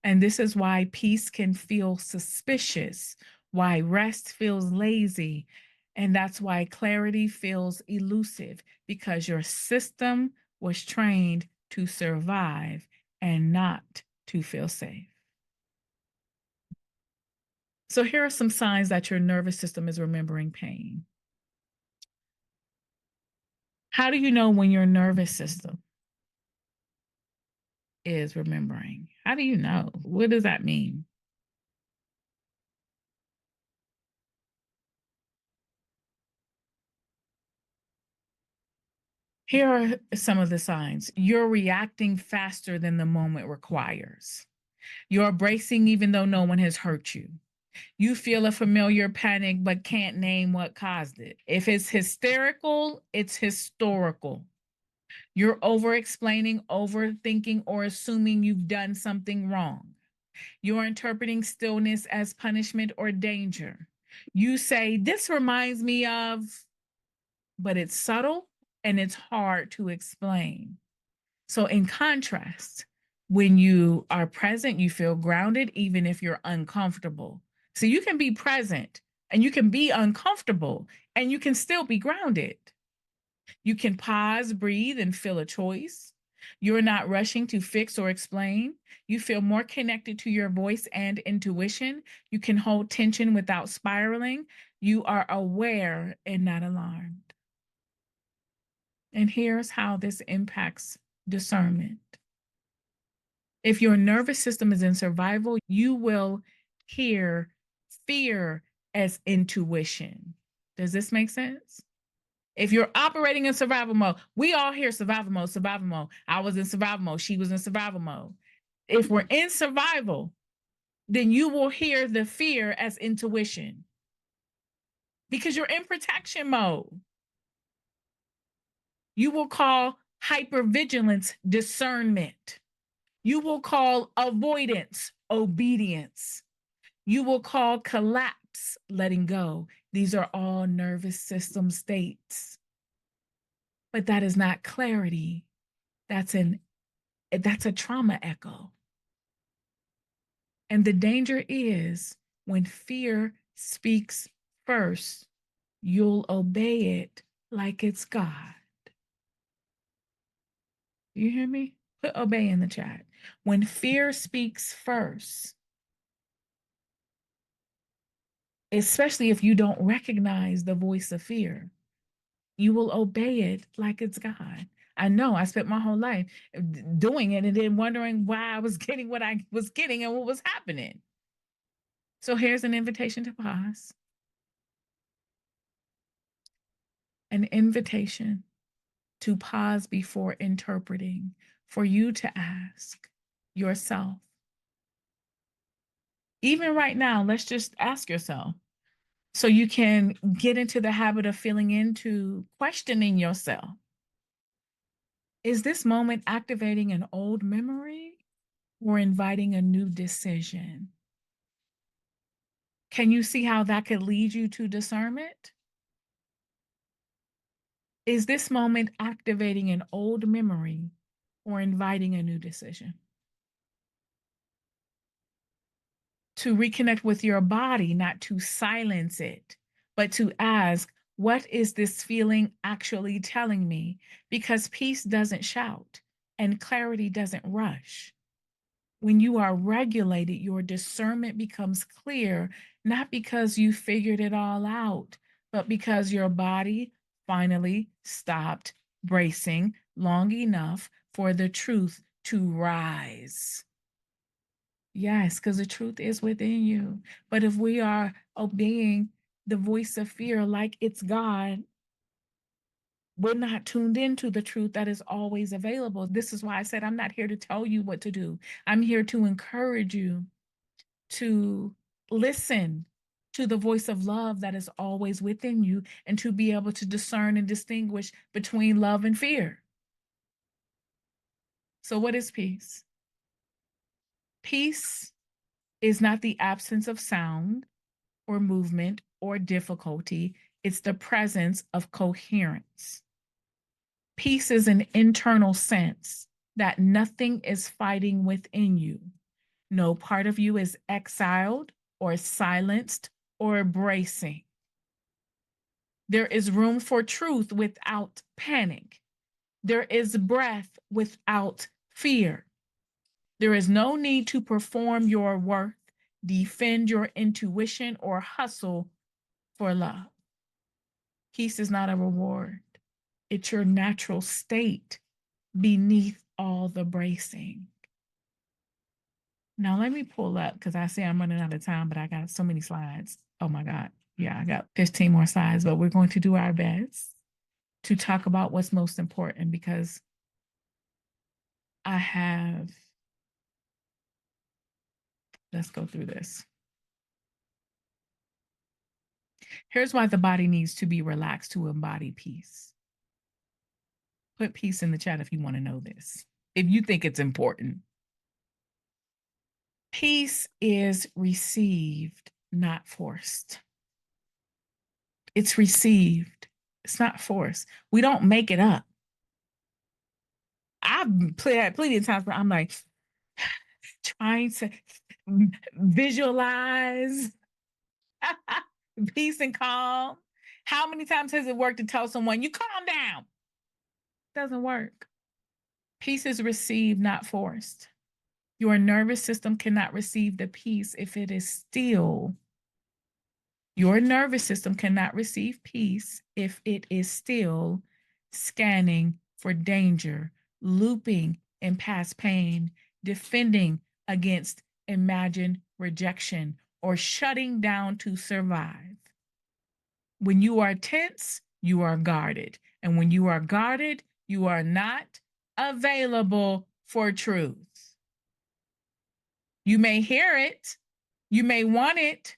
And this is why peace can feel suspicious, why rest feels lazy, and that's why clarity feels elusive, because your system was trained to survive and not to feel safe. So here are some signs that your nervous system is remembering pain. How do you know when your nervous system is remembering? How do you know? What does that mean? Here are some of the signs. You're reacting faster than the moment requires. You're bracing even though no one has hurt you. You feel a familiar panic but can't name what caused it. If it's hysterical, it's historical. You're over explaining, overthinking, or assuming you've done something wrong. You're interpreting stillness as punishment or danger. You say, "This reminds me of," but it's subtle and it's hard to explain. So, in contrast, when you are present, you feel grounded, even if you're uncomfortable. So, you can be present and you can be uncomfortable and you can still be grounded. You can pause, breathe, and feel a choice. You're not rushing to fix or explain. You feel more connected to your voice and intuition. You can hold tension without spiraling. You are aware and not alarmed. And here's how this impacts discernment. If your nervous system is in survival, you will hear fear as intuition. Does this make sense? If you're operating in survival mode, we all hear survival mode, survival mode. I was in survival mode. She was in survival mode. If we're in survival, then you will hear the fear as intuition because you're in protection mode. You will call hypervigilance discernment. You will call avoidance obedience. You will call collapse letting go. These are all nervous system states. But that is not clarity. That's a trauma echo. And the danger is when fear speaks first, you'll obey it like it's God. You hear me? Put obey in the chat. When fear speaks first, especially if you don't recognize the voice of fear, you will obey it like it's God. I know I spent my whole life doing it and then wondering why I was getting what I was getting and what was happening. So here's an invitation to pause, an invitation to pause before interpreting, for you to ask yourself. Even right now, let's just ask yourself, So you can get into the habit of feeling into questioning yourself. Is this moment activating an old memory or inviting a new decision? Can you see how that could lead you to discernment? Is this moment activating an old memory or inviting a new decision? To reconnect with your body, not to silence it, but to ask, what is this feeling actually telling me? Because peace doesn't shout and clarity doesn't rush. When you are regulated, your discernment becomes clear, not because you figured it all out, but because your body finally stopped bracing long enough for the truth to rise. Yes, because the truth is within you. But if we are obeying the voice of fear like it's God, we're not tuned into the truth that is always available. This is why I said I'm not here to tell you what to do. I'm here to encourage you to listen to the voice of love that is always within you and to be able to discern and distinguish between love and fear. So, what is peace? Peace is not the absence of sound or movement or difficulty, it's the presence of coherence. Peace is an internal sense that nothing is fighting within you. No part of you is exiled or silenced or bracing. There is room for truth without panic. There is breath without fear. There is no need to perform your worth, defend your intuition, or hustle for love. Peace is not a reward, it's your natural state beneath all the bracing. Now, let me pull up because I say I'm running out of time, but I got so many slides. Oh my God. Yeah, I got 15 more slides, but we're going to do our best to talk about what's most important because I have, let's go through this. Here's why the body needs to be relaxed to embody peace. Put peace in the chat if you want to know this, if you think it's important. Peace is received, not forced. It's received, it's not forced. We don't make it up. I've had plenty of times where I'm like trying to visualize peace and calm. How many times has it worked to tell someone, you calm down? It doesn't work. Peace is received, not forced. Your nervous system cannot receive the peace if it is still. Your nervous system cannot receive peace if it is still scanning for danger, looping in past pain, defending against imagined rejection, or shutting down to survive. When you are tense, you are guarded. And when you are guarded, you are not available for truth. You may hear it, you may want it,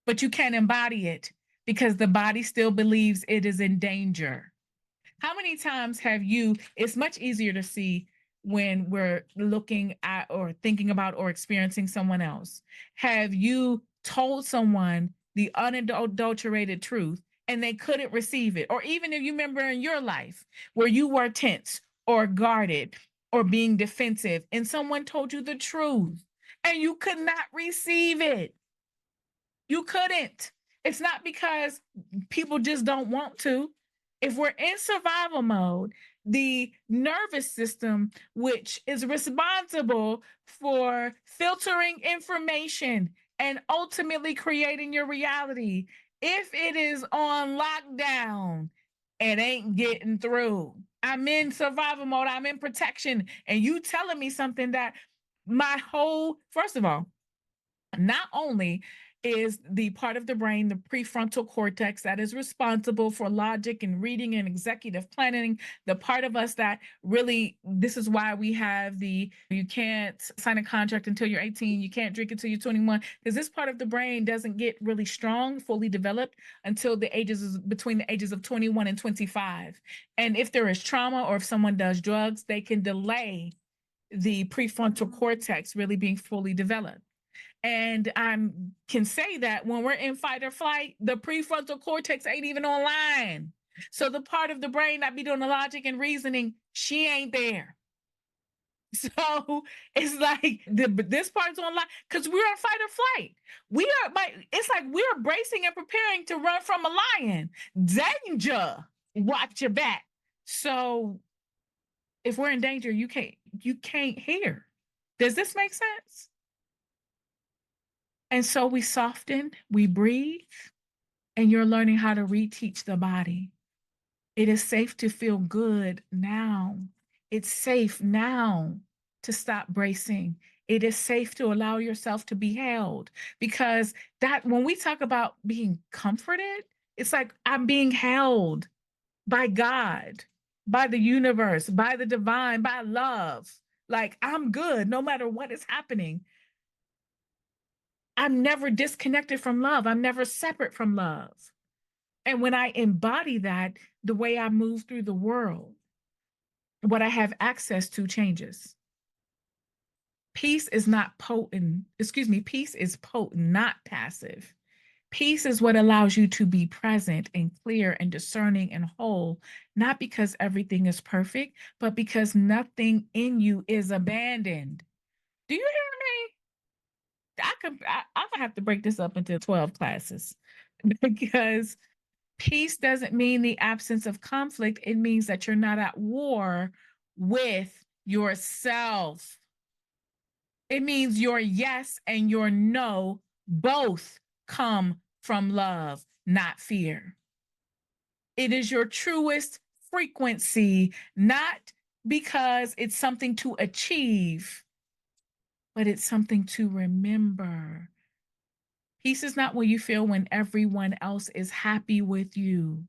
but you can't embody it because the body still believes it is in danger. How many times have you, it's much easier to see when we're looking at or thinking about or experiencing someone else. Have you told someone the unadulterated truth and they couldn't receive it? Or even if you remember in your life where you were tense or guarded or being defensive and someone told you the truth and you could not receive it. You couldn't. It's not because people just don't want to. If we're in survival mode, the nervous system, which is responsible for filtering information and ultimately creating your reality, if it is on lockdown, it ain't getting through. I'm in survival mode, I'm in protection, and you telling me something that my whole, first of all, not only is the part of the brain, the prefrontal cortex, that is responsible for logic and reading and executive planning. The part of us that really, this is why we have you can't sign a contract until you're 18, you can't drink until you're 21, because this part of the brain doesn't get really strong, fully developed until between the ages of 21 and 25. And if there is trauma or if someone does drugs, they can delay the prefrontal cortex really being fully developed. And I can say that when we're in fight or flight, the prefrontal cortex ain't even online. So the part of the brain that be doing the logic and reasoning, she ain't there. So it's like this part's online because we're in fight or flight. It's like we're bracing and preparing to run from a lion. Danger. Watch your back. So if we're in danger, you can't hear. Does this make sense? And so we soften, we breathe, and you're learning how to reteach the body. It is safe to feel good now. It's safe now to stop bracing. It is safe to allow yourself to be held, because that when we talk about being comforted, it's like I'm being held by God, by the universe, by the divine, by love. Like I'm good no matter what is happening. I'm never disconnected from love. I'm never separate from love. And when I embody that, the way I move through the world, what I have access to changes. Peace is not potent. Excuse me, peace is potent, not passive. Peace is what allows you to be present and clear and discerning and whole, not because everything is perfect, but because nothing in you is abandoned. Do you hear me? I'm gonna have to break this up into 12 classes because peace doesn't mean the absence of conflict. It means that you're not at war with yourself. It means your yes and your no both come from love, not fear. It is your truest frequency, not because it's something to achieve, but it's something to remember. Peace is not what you feel when everyone else is happy with you.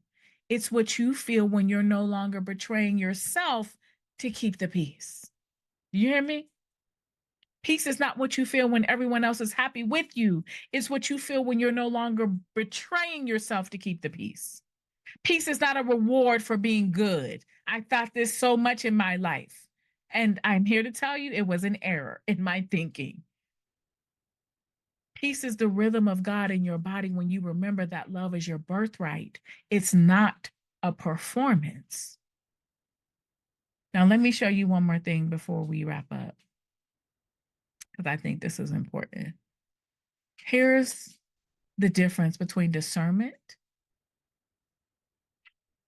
It's what you feel when you're no longer betraying yourself to keep the peace. You hear me? Peace is not what you feel when everyone else is happy with you. It's what you feel when you're no longer betraying yourself to keep the peace. Peace is not a reward for being good. I thought this so much in my life. And I'm here to tell you it was an error in my thinking. Peace is the rhythm of God in your body when you remember that love is your birthright. It's not a performance. Now, let me show you one more thing before we wrap up, because I think this is important. Here's the difference between discernment.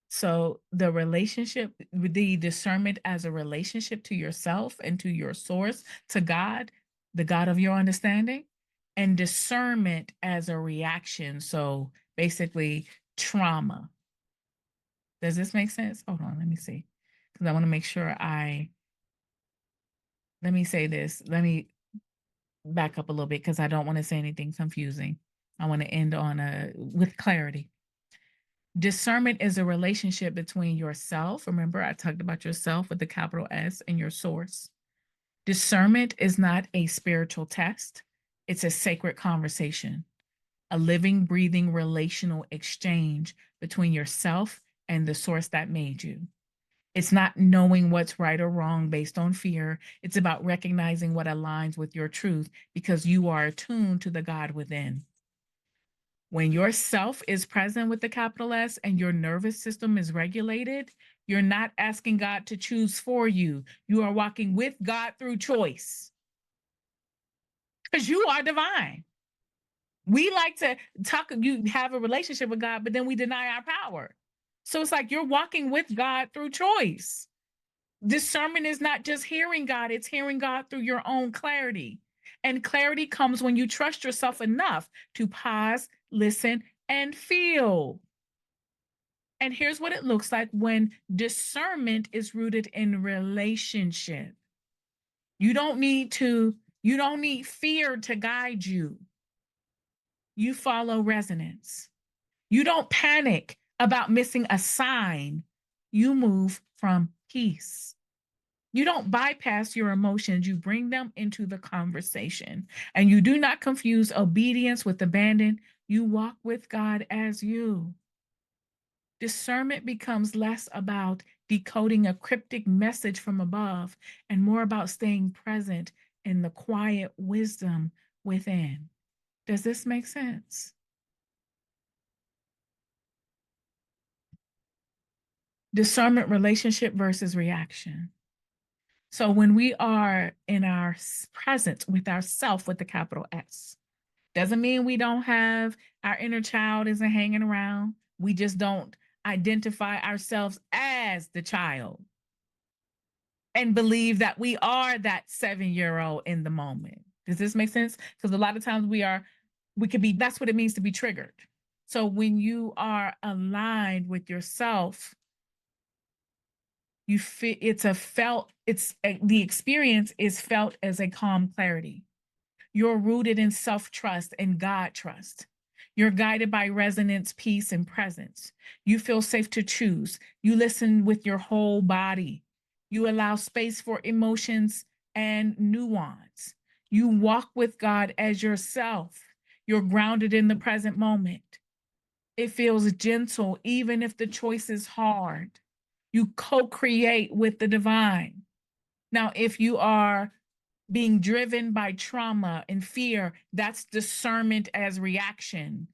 So the relationship, the discernment as a relationship to yourself and to your source, to God, the God of your understanding, and discernment as a reaction. So basically, trauma. Does this make sense? Hold on, let me see. Because I want to make sure let me say this. Let me back up a little bit because I don't want to say anything confusing. I want to end with clarity. Discernment is a relationship between yourself. Remember, I talked about yourself with the capital S and your source. Discernment is not a spiritual test, it's a sacred conversation, a living, breathing relational exchange between yourself and the source that made you. It's not knowing what's right or wrong based on fear. It's about recognizing what aligns with your truth because you are attuned to the God within. When your self is present with the capital S and your nervous system is regulated, you're not asking God to choose for you. You are walking with God through choice because you are divine. We like to you have a relationship with God, but then we deny our power. So it's like you're walking with God through choice. Discernment is not just hearing God, it's hearing God through your own clarity. And clarity comes when you trust yourself enough to pause, listen, and feel. And here's what it looks like when discernment is rooted in relationship. You don't need fear to guide you. You follow resonance. You don't panic about missing a sign. You move from peace. You don't bypass your emotions, you bring them into the conversation. And you do not confuse obedience with abandon. You walk with God as you. Discernment becomes less about decoding a cryptic message from above and more about staying present in the quiet wisdom within. Does this make sense? Discernment, relationship versus reaction. So when we are in our presence with ourself with the capital S, doesn't mean we don't have our inner child isn't hanging around. We just don't identify ourselves as the child and believe that we are that 7-year-old in the moment. Does this make sense? Because a lot of times we could be, that's what it means to be triggered. So when you are aligned with yourself, you feel the experience is felt as a calm clarity. You're rooted in self-trust and God trust. You're guided by resonance, peace, and presence. You feel safe to choose. You listen with your whole body. You allow space for emotions and nuance. You walk with God as yourself. You're grounded in the present moment. It feels gentle, even if the choice is hard. You co-create with the divine. Now, if you are being driven by trauma and fear, that's discernment as reaction.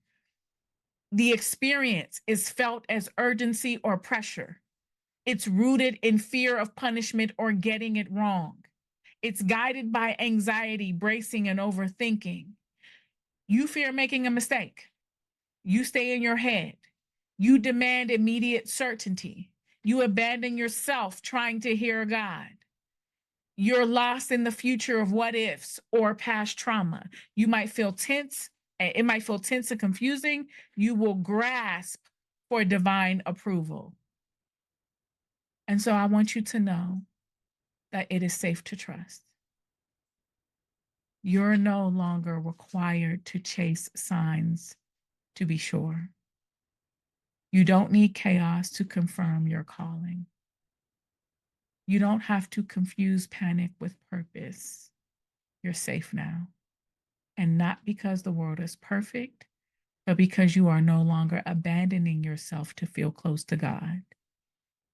The experience is felt as urgency or pressure. It's rooted in fear of punishment or getting it wrong. It's guided by anxiety, bracing, and overthinking. You fear making a mistake. You stay in your head. You demand immediate certainty. You abandon yourself trying to hear God. You're lost in the future of what ifs or past trauma. You might feel tense. It might feel tense and confusing. You will grasp for divine approval. And so I want you to know that it is safe to trust. You're no longer required to chase signs to be sure. You don't need chaos to confirm your calling. You don't have to confuse panic with purpose. You're safe now. And not because the world is perfect, but because you are no longer abandoning yourself to feel close to God.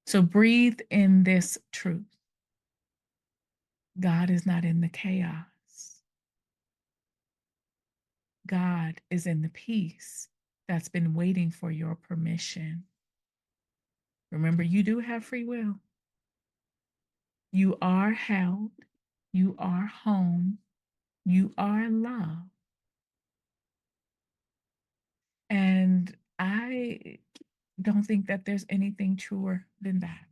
So breathe in this truth. God is not in the chaos. God is in the peace that's been waiting for your permission. Remember, you do have free will. You are held. You are home. You are loved. And I don't think that there's anything truer than that.